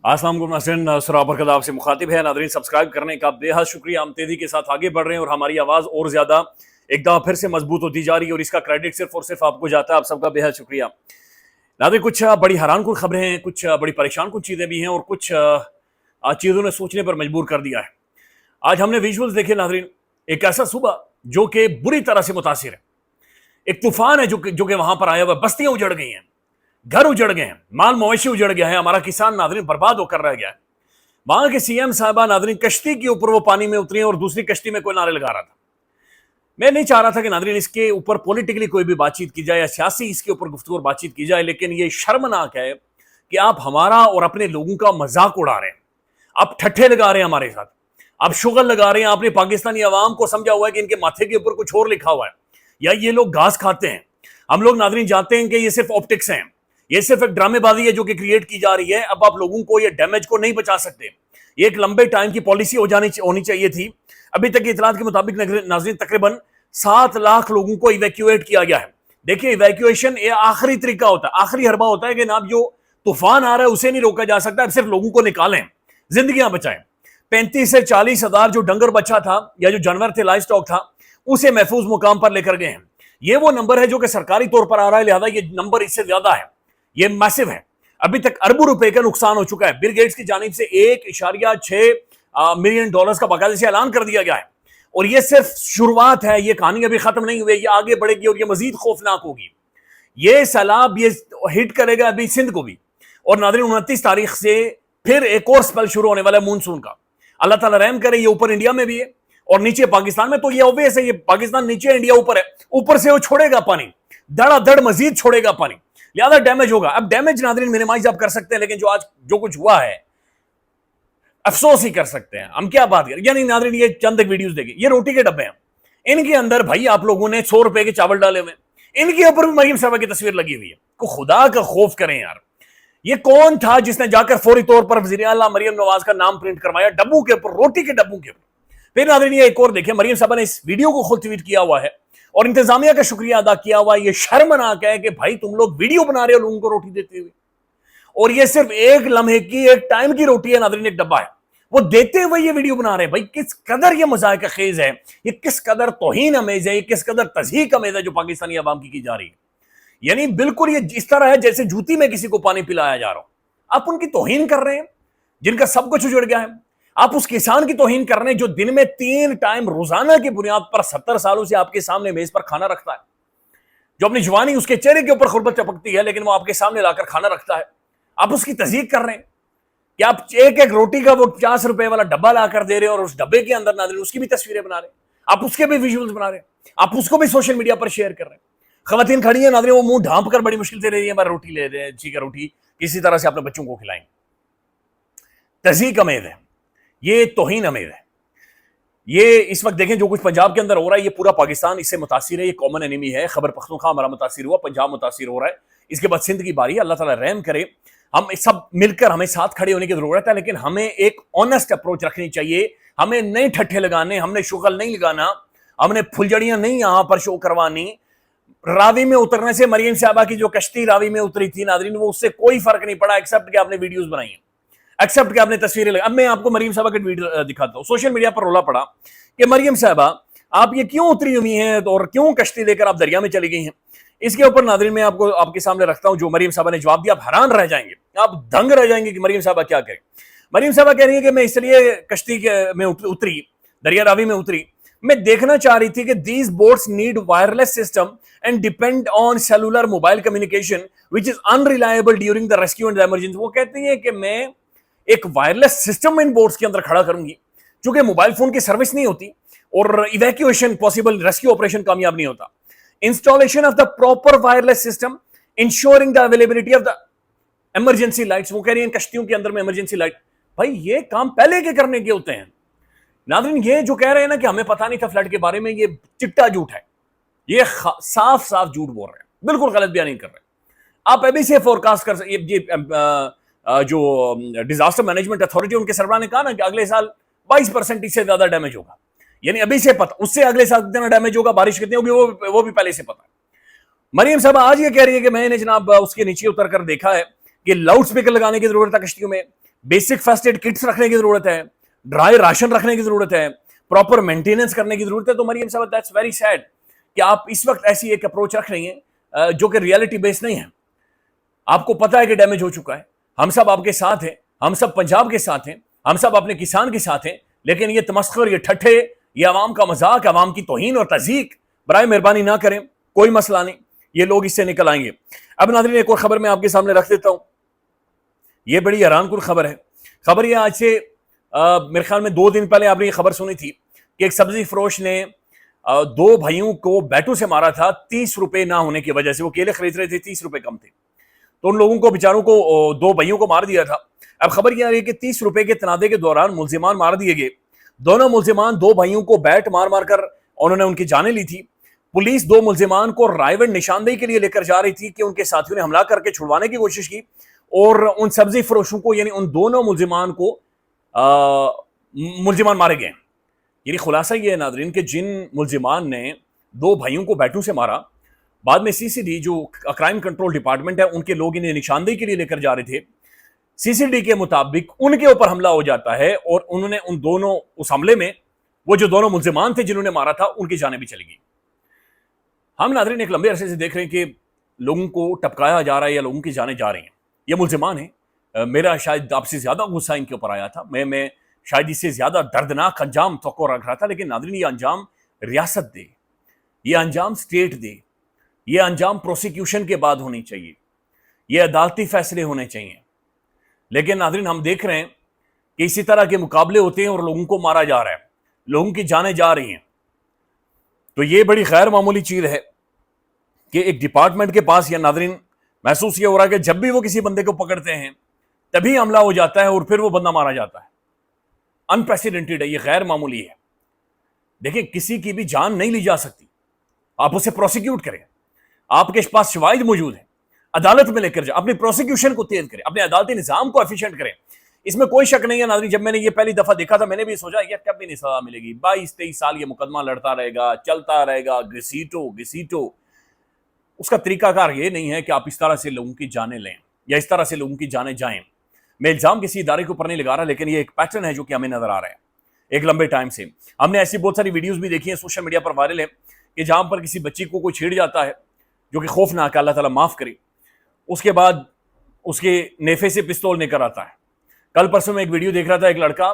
अस्सलाम वालेकुम नाज़रीन, सुरा बरकत आपसे मुखातिब है। नाज़रीन, सब्सक्राइब करने का बेहद शुक्रिया। हम तेज़ी के साथ आगे बढ़ रहे हैं और हमारी आवाज़ और ज़्यादा एक दफ़ा फिर से मजबूत होती जा रही है और इसका क्रेडिट सिर्फ और सिर्फ आपको जाता है। आप सबका बेहद शुक्रिया। नाज़रीन, कुछ बड़ी हैरानकुन खबरें हैं, कुछ बड़ी परेशान कुछ चीज़ें भी हैं और कुछ चीज़ों ने सोचने पर मजबूर कर दिया है। आज हमने विजुअल्स देखे नाज़रीन, एक ऐसा सूबा जो कि बुरी तरह से मुतासिर है। एक तूफान है जो कि वहां पर आया हुआ, बस्तियां उजड़ गई हैं, घर उजड़ गए हैं, माल मवेशी उजड़ गया है, हमारा किसान नाज़रीन बर्बाद होकर रह गया है। वहां के सीएम साहबा नाज़रीन कश्ती के ऊपर वो पानी में उतरी और दूसरी कश्ती में कोई नारे लगा रहा था। मैं नहीं चाह रहा था कि नाज़रीन इसके ऊपर पॉलिटिकली कोई भी बातचीत की जाए या सियासी इसके ऊपर गुफ्तगू और बातचीत की जाए, लेकिन ये शर्मनाक है कि आप हमारा और अपने लोगों का मजाक उड़ा रहे हैं, आप ठट्ठे लगा रहे हैं हमारे साथ, आप शुगल लगा रहे हैं। आपने पाकिस्तानी अवाम को समझा हुआ है कि इनके माथे के ऊपर कुछ और लिखा हुआ है या ये लोग घास खाते हैं। हम लोग नाज़रीन जानते हैं कि ये सिर्फ ऑप्टिक्स हैं, ये सिर्फ एक ड्रामेबाजी है जो कि क्रिएट की जा रही है। अब आप लोगों को ये डैमेज को नहीं बचा सकते। ये एक लंबे टाइम की पॉलिसी होनी चाहिए थी। अभी तक की इतलात के मुताबिक नाज़रीन तकरीबन 7 लाख लोगों को इवैक्यूएट किया गया है। देखिए, इवैक्यूएशन ये आखिरी तरीका होता है, आखिरी हरबा होता है कि ना जो तूफान आ रहा है उसे नहीं रोका जा सकता, अब सिर्फ लोगों को निकालें, जिंदगियां बचाएं। 35 से 40 हजार जो डंगर बच्चा था या जो जानवर थे, लाइव स्टॉक था, उसे महफूज मुकाम पर लेकर गए हैं। ये वो नंबर है जो कि सरकारी तौर पर आ रहा है, लिहाजा ये नंबर इससे ज्यादा है, ये मैसिव है। अभी तक अरबों रुपए का नुकसान हो चुका है। बिल गेट्स की जानिब से $1.6 मिलियन का बाकायदे से ऐलान कर दिया गया है और ये सिर्फ शुरुआत है, ये कहानी अभी खत्म नहीं हुई, ये आगे बढ़ेगी और ये मजीद खौफनाक होगी। ये सैलाब ये हिट करेगा अभी सिंध को भी, और नाज़रीन 29 तारीख से फिर एक और स्पेल शुरू होने वाला है मानसून का। अल्लाह ताला रहम करे। ये ऊपर इंडिया में भी है और नीचे पाकिस्तान में, तो ये ऑब्वियस है, ये पाकिस्तान नीचे, इंडिया ऊपर है, ऊपर से वो छोड़ेगा पानी, धड़ाधड़ मजीद छोड़ेगा पानी, लिहाजा डैमेज होगा। अब डैमेज नाज़रीन मिनिमाइज आप कर सकते हैं, लेकिन जो आज जो कुछ हुआ है अफसोस ही कर सकते हैं। हम क्या बात करें, यानी नाज़रीन ये चंद एक वीडियोस देखिए, ये रोटी के डब्बे हैं, इनके अंदर भाई आप लोगों ने 100 रुपए के चावल डाले हुए, इनके ऊपर भी मरीम साहबा की तस्वीर लगी हुई है। को खुदा का खौफ करें यार। ये कौन था जिसने जाकर फौरी तौर पर वज़ीर आला मरियम नवाज का नाम प्रिंट करवाया डब्बों के ऊपर, रोटी के डब्बों के ऊपर। फिर नाज़रीन ये एक और देखें, मरियम साहबा ने इस वीडियो को खुद ट्वीट किया हुआ है और इंतजामिया का शुक्रिया अदा किया हुआ है। ये शर्मनाक है कि भाई तुम लोग वीडियो बना रहे हो लोगों को रोटी देते हुए, और ये सिर्फ एक लम्हे की, एक टाइम की रोटी है नाज़रीन, एक डब्बा है, वो देते हुए ये वीडियो बना रहे हैं। भाई किस कदर ये मजाक खेज है, ये किस कदर तौहीन अमेज है, ये किस कदर तज़हीक अमेज है जो पाकिस्तानी अवाम की जा रही है। यानी बिल्कुल ये इस तरह है जैसे जूती में किसी को पानी पिलाया जा रहा हो। आप उनकी तौहीन कर रहे हैं जिनका सब कुछ उजड़ गया है। आप उस किसान की तौहीन कर रहे हैं जो दिन में 3 टाइम रोजाना की बुनियाद पर 70 सालों से आपके सामने मेज पर खाना रखता है, जो अपनी जवानी उसके चेहरे के ऊपर खुरबत चपकती है, लेकिन वो आपके सामने लाकर खाना रखता है। आप उसकी तज़हीक कर रहे हैं कि आप एक एक रोटी का वो 50 रुपए वाला डब्बा लाकर दे रहे हैं और उस डब्बे के अंदर नाज़रीन उसकी भी तस्वीरें बना रहे हैं, आप उसके भी विजुअल्स बना रहे हैं, आप उसको भी सोशल मीडिया पर शेयर कर रहे हैं। खवातीन खड़ी है नाज़रीन, वो मुंह ढांप कर बड़ी मुश्किल से रही है, रोटी ले रहे हैं, ठीक है रोटी किसी तरह से अपने बच्चों को खिलाएं। तज़हीक अमेज है, ये तौहीन अमेज है। ये इस वक्त देखें जो कुछ पंजाब के अंदर हो रहा है, ये पूरा पाकिस्तान इससे मुतासिर है, ये कॉमन एनिमी है। खैबर पख्तूनख्वा हमारा मुतासिर हुआ, पंजाब मुतासिर हो रहा है, इसके बाद सिंध की बारी है। अल्लाह ताला रहम करे। हम सब मिलकर हमें साथ खड़े होने की जरूरत है, लेकिन हमें एक ऑनेस्ट अप्रोच रखनी चाहिए। हमें नहीं ठट्ठे लगाने, हमने शुगल नहीं लगाना, हमने फुलझड़ियां नहीं यहां पर शो करवानी। रावी में उतरने से मरियम साहबा की जो कश्ती रावी में उतरी थी नाज़रीन, वो उससे कोई फर्क नहीं पड़ा, एक्सेप्ट कि आपने वीडियोस बनाई हैं, एक्सेप्ट कि आपने तस्वीरें लगाई। अब मैं आपको मरियम साहबा का वीडियो दिखाता हूं। सोशल मीडिया पर रोला पड़ा कि मरियम साहबा आप ये क्यों उतरी हुई हैं और क्यों कश्ती लेकर आप दरिया में चली गई हैं। इसके ऊपर नाज़रीन मैं आपको आपके सामने रखता हूं जो मरियम साहबा ने जवाब दिया। आप हैरान रह जाएंगे, आप दंग रह जाएंगे कि मरियम साहबा क्या करें। मरियम साहबा कह रही है कि मैं इसलिए कश्ती में उतरी, दरिया रावी में उतरी, मैं देखना चाह रही थी कि these boats need wireless system and depend on cellular mobile communication which is unreliable during the rescue and emergency. वो कहती है कि मैं एक वायरलेस सिस्टम इन बोट्स के अंदर खड़ा करूंगी, क्योंकि मोबाइल फोन की सर्विस नहीं होती और इवैक्यूएशन पॉसिबल, रेस्क्यू ऑपरेशन कामयाब नहीं होता। Installation of the proper wireless system ensuring the availability of the emergency lights. वो कह रही है कश्तियों के अंदर में इमरजेंसी लाइट, भाई ये काम पहले के करने के होते हैं नाज़रीन। ये जो कह रहे हैं ना कि हमें पता नहीं था फ्लड के बारे में, ये चिट्टा झूठ है, ये साफ साफ झूठ बोल रहे हैं, बिल्कुल गलत बयान नहीं कर रहे। आप अभी से फोरकास्ट कर सकते, जो डिजास्टर मैनेजमेंट अथॉरिटी उनके सरबराह ने कहा ना कि अगले साल 22% से ज्यादा डैमेज होगा, यानी अभी से पता, उससे अगले साल कितना डैमेज होगा, बारिश कितनी होगी, वो भी पहले से पता है। मरियम साहब आज ये कह रही है कि मैंने जनाब उसके नीचे उतर कर देखा है कि लाउड स्पीकर लगाने की जरूरत है कश्तियों में, बेसिक फर्स्ट एड किट्स रखने की जरूरत है, ड्राई राशन रखने की जरूरत है, प्रॉपर मेंटेनेंस करने की जरूरत है। तो मरियम साहब, दैट्स वेरी सैड कि आप इस वक्त ऐसी एक अप्रोच रख रही हैं जो कि रियलिटी बेस्ड नहीं है। आपको पता है कि डैमेज हो चुका है, हम सब आपके साथ हैं, हम सब पंजाब के साथ हैं, हम सब अपने किसान के साथ हैं, लेकिन ये तमस्खुर, ये ठट्ठे, ये अवाम का मजाक, अवाम की तौहीन और तज़ीक बराए मेहरबानी ना करें। कोई मसला नहीं, ये लोग इससे निकल आएंगे। अब नाज़रीन, एक और खबर मैं आपके सामने रख देता हूं। ये बड़ी हैरानकुन खबर है। खबर ये आज से मेरे ख्याल में 2 दिन पहले आपने ये खबर सुनी थी कि एक सब्जी फरोश ने 2 भाइयों को बैटों से मारा था 30 रुपए ना होने की वजह से। वो केले खरीद रहे थे, 30 रुपए कम थे, तो उन लोगों को, बेचारों को, 2 भाइयों को मार दिया था। अब खबर यह आ रही है कि 30 रुपए के तनादे के दौरान मुल्जिमान मार दिए गए। दोनों मुल्जिमान 2 भाइयों को बैट मार मार कर उन्होंने उनकी जानें ली थी। पुलिस 2 मुल्जिमान को रायवंड निशानदेही के लिए लेकर जा रही थी कि उनके साथियों ने हमला करके छुड़वाने की कोशिश की, और उन सब्जी फरोशों को, यानी उन दोनों मुल्जिमान को मुल्जिमान मारे गए। यानी खुलासा ये है नाज़रीन कि जिन मुल्जिमान ने 2 भाइयों को बैटों से मारा, बाद में सीसीडी जो क्राइम कंट्रोल डिपार्टमेंट है, उनके लोग इन्हें निशानदेही के लिए लेकर जा रहे थे। सीसीडी के मुताबिक उनके ऊपर हमला हो जाता है और उन्होंने उन दोनों, उस हमले में वो जो दोनों मुल्जिमान थे जिन्होंने मारा था, उनकी जानें भी चली गई। हम नाज़रीन एक लंबे अरसे से देख रहे हैं कि लोगों को टपकाया जा रहा है या लोगों की जानें जा रही हैं। ये मुल्जिमान है। मेरा शायद आपसे ज्यादा गुस्सा इनके ऊपर आया था। मैं शायद इससे ज्यादा दर्दनाक अंजाम तवक्को रख रहा था, लेकिन नाज़रीन ये अंजाम रियासत दे, ये अंजाम स्टेट दे, ये अंजाम प्रोसिक्यूशन के बाद होनी चाहिए, ये अदालती फैसले होने चाहिए। लेकिन नाज़रीन हम देख रहे हैं कि इसी तरह के मुकाबले होते हैं और लोगों को मारा जा रहा है, लोगों की जानें जा रही हैं। तो ये बड़ी गैर मामूली चीज है कि एक डिपार्टमेंट के पास, या नाज़रीन महसूस ये हो रहा है कि जब भी वो किसी बंदे को पकड़ते हैं तभी हमला हो जाता है और फिर वो बंदा मारा जाता है। अनप्रेसिडेंटेड है, ये गैर मामूली है। देखिए, किसी की भी जान नहीं ली जा सकती, आप उसे प्रोसिक्यूट करें, आपके पास शवाहिद मौजूद है, अदालत में लेकर जाए, अपनी प्रोसिक्यूशन को तेज करें, अपने अदालती निजाम को एफिशिएंट करें। इसमें कोई शक नहीं है नाज़रीन। जब मैंने ये पहली दफा देखा था, मैंने भी सोचा यार कब भी नहीं सजा मिलेगी, 22-23 साल ये मुकदमा लड़ता रहेगा, चलता रहेगा, घसीटो। उसका तरीकाकार ये नहीं है कि आप इस तरह से लोगों की जानें लें या इस तरह से लोगों की जानें जाएं। मैं इल्जाम किसी इदारे के ऊपर नहीं लगा रहा, लेकिन ये एक पैटर्न है जो कि हमें नजर आ रहा है एक लंबे टाइम से। हमने ऐसी बहुत सारी वीडियोस भी देखी हैं, सोशल मीडिया पर वायरल है, कि जहां पर किसी बच्ची को कोई छेड़ जाता है, जो कि खौफनाक है, अल्लाह ताला माफ करे। उसके बाद उसके नेफे से पिस्तौल निकल आता है। कल परसों में एक वीडियो देख रहा था, एक लड़का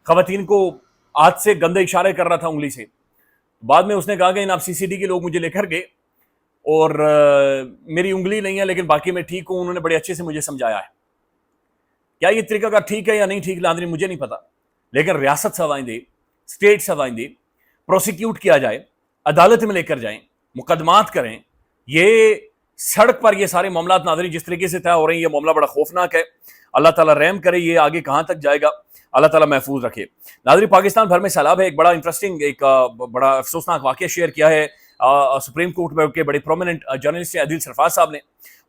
खवातीन को हाथ से गंदे इशारे कर रहा था उंगली से। बाद में उसने कहा कि आप सीसीडी के लोग मुझे लेकर गए और मेरी उंगली नहीं है लेकिन बाकी मैं ठीक हूं। उन्होंने बड़े अच्छे से मुझे समझाया है। क्या ये तरीका का ठीक है या नहीं ठीक, नाज़रीन मुझे नहीं पता, लेकिन रियासत सवाएं दे, स्टेट सवाएं दे, प्रोसिक्यूट किया जाए, अदालत में लेकर जाएं, मुकदमात करें। ये सड़क पर ये सारे मामला नाज़रीन जिस तरीके से तय हो रहे हैं, ये मामला बड़ा खौफनाक है। अल्लाह ताला रहम करे, ये आगे कहां तक जाएगा, अल्लाह ताला महफूज रखे। नाज़रीन, पाकिस्तान भर में सैलाब है। एक बड़ा इंटरेस्टिंग, एक बड़ा अफसोसनाक वाक़या शेयर किया है सुप्रीम कोर्ट में के बड़े प्रोमिनेंट जर्नलिस्ट आदिल सरफराज साहब ने।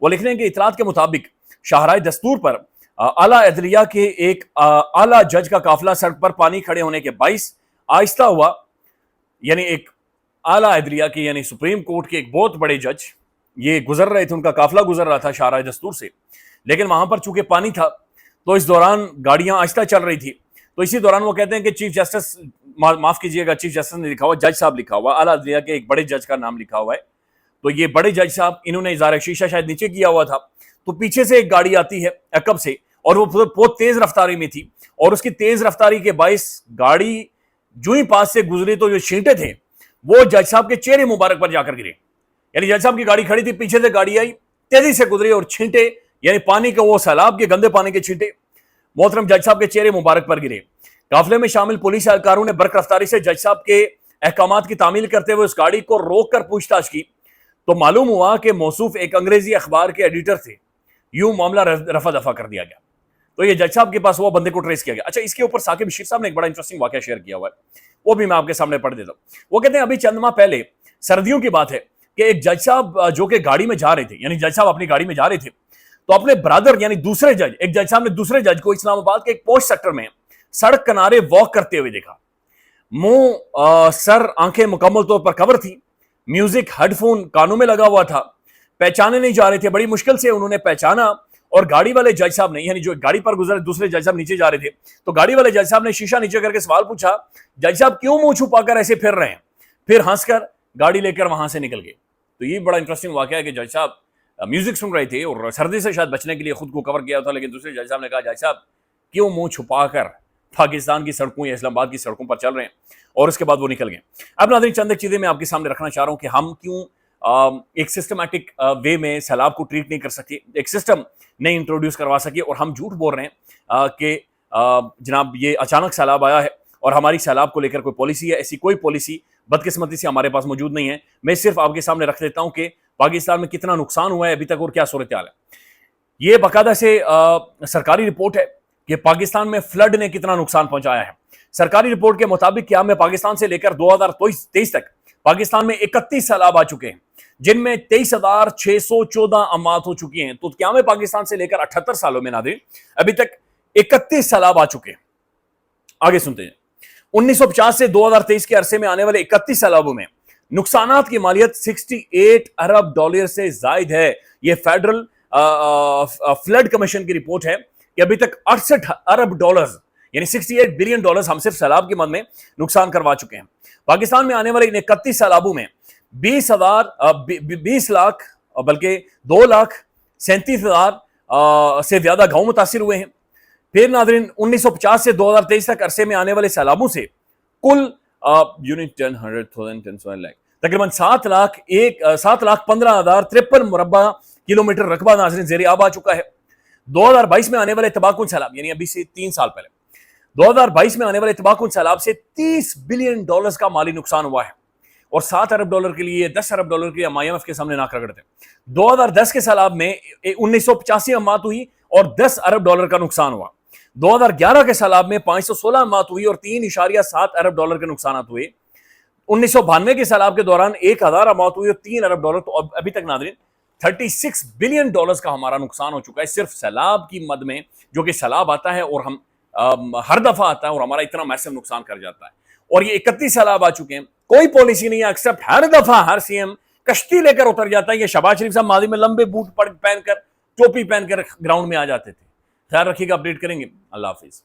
वो लिख रहे हैं कि इतलात के मुताबिक शाहराह दस्तूर पर आला अदलिया के एक आला जज का काफिला सड़क पर पानी खड़े होने के बाइस आहिस्ता हुआ। यानी एक आला अदलिया के, यानी सुप्रीम कोर्ट के एक बहुत बड़े जज ये गुजर रहे थे, उनका काफिला गुजर रहा था शाहराह दस्तूर से, लेकिन वहां पर चूंकि पानी था तो इस दौरान गाड़ियां आहिस्ता चल रही थी। तो इसी दौरान वो कहते हैं कि चीफ जस्टिस, माफ कीजिएगा, चीफ जस्टिस ने लिखा हुआ, जज साहब लिखा हुआ, आला अदलिया के एक बड़े जज का नाम लिखा हुआ है। तो ये बड़े जज साहब, इन्होंने इज़ार शीशा शायद नीचे किया हुआ था, तो पीछे से एक गाड़ी आती है अकब से, और वो बहुत तेज रफ्तारी में थी, और उसकी तेज रफ्तारी के बाइस गाड़ी जो ही पास से गुजरी तो जो छींटे थे वो जज साहब के चेहरे मुबारक पर जाकर गिरे। यानी जज साहब की गाड़ी खड़ी थी, पीछे से गाड़ी आई, तेजी से गुजरी और छींटे, यानी पानी के, वो सैलाब के गंदे पानी के छींटे मोहतरम जज साहब के चेहरे मुबारक पर गिरे। काफिले में शामिल पुलिस एहलकारों ने बर्क रफ्तारी से जज साहब के अहकामात की तामील करते हुए उस गाड़ी को रोक कर पूछताछ की, तो मालूम हुआ कि मौसूफ एक अंग्रेजी अखबार के एडिटर थे। यूं मामला रफा दफा कर दिया गया। तो ये जज साहब के पास वो बंदे को ट्रेस किया गया। अच्छा, इसके ऊपर साकिब बशीर साहब ने एक बड़ा इंटरेस्टिंग वाकया शेयर किया हुआ है, वो भी मैं आपके सामने पढ़ देता हूं। वो कहते हैं अभी चंद माह पहले, सर्दियों की बात है, कि एक जज साहब जो कि गाड़ी में जा रहे थे, यानी जज साहब अपनी गाड़ी में जा रहे थे, तो अपने ब्रदर यानी दूसरे जज, एक जज साहब ने दूसरे जज को इस्लामाबाद के एक पोश सेक्टर में सड़क किनारे वॉक करते हुए देखा। मुंह, सर, आंखें मुकम्मल तौर पर कवर थी, म्यूजिक हेडफोन कानों में लगा हुआ था, पहचाने नहीं जा रहे थे। बड़ी मुश्किल से उन्होंने पहचाना اور گاڑی والے جج صاحب نے, یعنی جو گاڑی پر گزرے دوسرے جج صاحب نیچے جا رہے تھے, تو گاڑی والے جج صاحب نے شیشہ نیچے کر کے سوال پوچھا, جج صاحب کیوں منہ چھپا کر ایسے پھر رہے ہیں؟ پھر ہنس کر گاڑی لے کر وہاں سے نکل گئے. تو یہ بڑا انٹرسٹنگ واقعہ ہے کہ جج صاحب میوزک سن رہے تھے اور سردی سے شاید بچنے کے لیے خود کو کور کیا تھا, لیکن دوسرے جج صاحب نے کہا جج صاحب کیوں منہ چھپا کر پاکستان کی سڑکوں یا اسلام آباد کی سڑکوں پر چل رہے ہیں, اور اس کے بعد وہ نکل گئے. اب ناظرین چند ایک چیزیں میں آپ کے سامنے رکھنا چاہ رہا ہوں کہ ہم کیوں ایک سسٹمیٹک وے میں سیلاب کو ٹریٹ نہیں کر سکتے, ایک سسٹم نہیں انٹروڈیوس کروا سکے, اور ہم جھوٹ بول رہے ہیں کہ جناب یہ اچانک سیلاب آیا ہے اور ہماری سیلاب کو لے کر کوئی پالیسی ہے. ایسی کوئی پالیسی بدقسمتی سے ہمارے پاس موجود نہیں ہے. میں صرف آپ کے سامنے رکھ دیتا ہوں کہ پاکستان میں کتنا نقصان ہوا ہے ابھی تک اور کیا صورتحال ہے. یہ باقاعدہ سے سرکاری رپورٹ ہے کہ پاکستان میں فلڈ نے کتنا نقصان پہنچایا ہے. سرکاری رپورٹ کے مطابق قیام میں پاکستان سے لے کر 2023 تک پاکستان میں 31 سیلاب آ چکے ہیں, جن میں 23,614 اموات ہو چکی ہیں. تو قیام پاکستان سے لے کر 78 سالوں میں ناظرین ابھی تک 31 سیلاب آ چکے ہیں. آگے سنتے ہیں. 1950 سے 2023 کے عرصے میں آنے والے 31 سیلابوں میں نقصانات کی مالیت 68 ارب ڈالر سے زائد ہے. یہ فیڈرل فلڈ کمیشن کی رپورٹ ہے کہ ابھی تک 68 ارب ڈالر یعنی 68 بلین ڈالر ہم صرف سیلاب کی مد میں نقصان کروا چکے ہیں. پاکستان میں آنے والے 31 سیلابوں میں 20 لاکھ بلکہ 2,37,000 سے زیادہ گاؤں متاثر ہوئے ہیں. پھر ناظرین 1950 سے 2023 تک عرصے میں آنے والے سیلابوں سے کل تقریباً 7,15,053 مربع کلومیٹر رقبہ ناظرین زیر آب آ چکا ہے. 2022 میں آنے والے تباہ کن سیلاب یعنی ابھی سے 3 سال پہلے 2022 میں آنے والے تباہ کن سیلاب سے 30 بلین ڈالرز کا مالی نقصان ہوا ہے, اور 7 ارب ڈالر کے لیے 10 ارب ڈالر کے لیے IMF کے سامنے ناک رگڑتے ہیں. 2010 کے سیلاب میں 1985 اموات ہوئی اور 10 ارب ڈالر کا نقصان ہوا. 2011 کے سیلاب میں 516 اموات ہوئی اور 3.7 ارب ڈالر کے نقصانات ہوئے. 1992 کے سیلاب کے دوران 1000 اموات ہوئی اور 3 ارب ڈالر. تو ابھی تک ناظرین 36 بلین ڈالرز کا ہمارا نقصان ہو چکا ہے صرف سیلاب کی مد میں, جو کہ سیلاب آتا ہے اور ہم ہر دفعہ آتا ہے اور ہمارا اتنا میسو نقصان کر جاتا ہے. اور یہ 31 سیلاب آ چکے ہیں, کوئی پالیسی نہیں ہے ایکسپٹ ہر دفعہ ہر سی ایم کشتی لے کر اتر جاتا ہے. یہ شہباز شریف صاحب ماضی میں لمبے بوٹ پہن کر ٹوپی پہن کر گراؤنڈ میں آ جاتے تھے. خیال رکھیے گا, اپڈیٹ کریں گے. اللہ حافظ.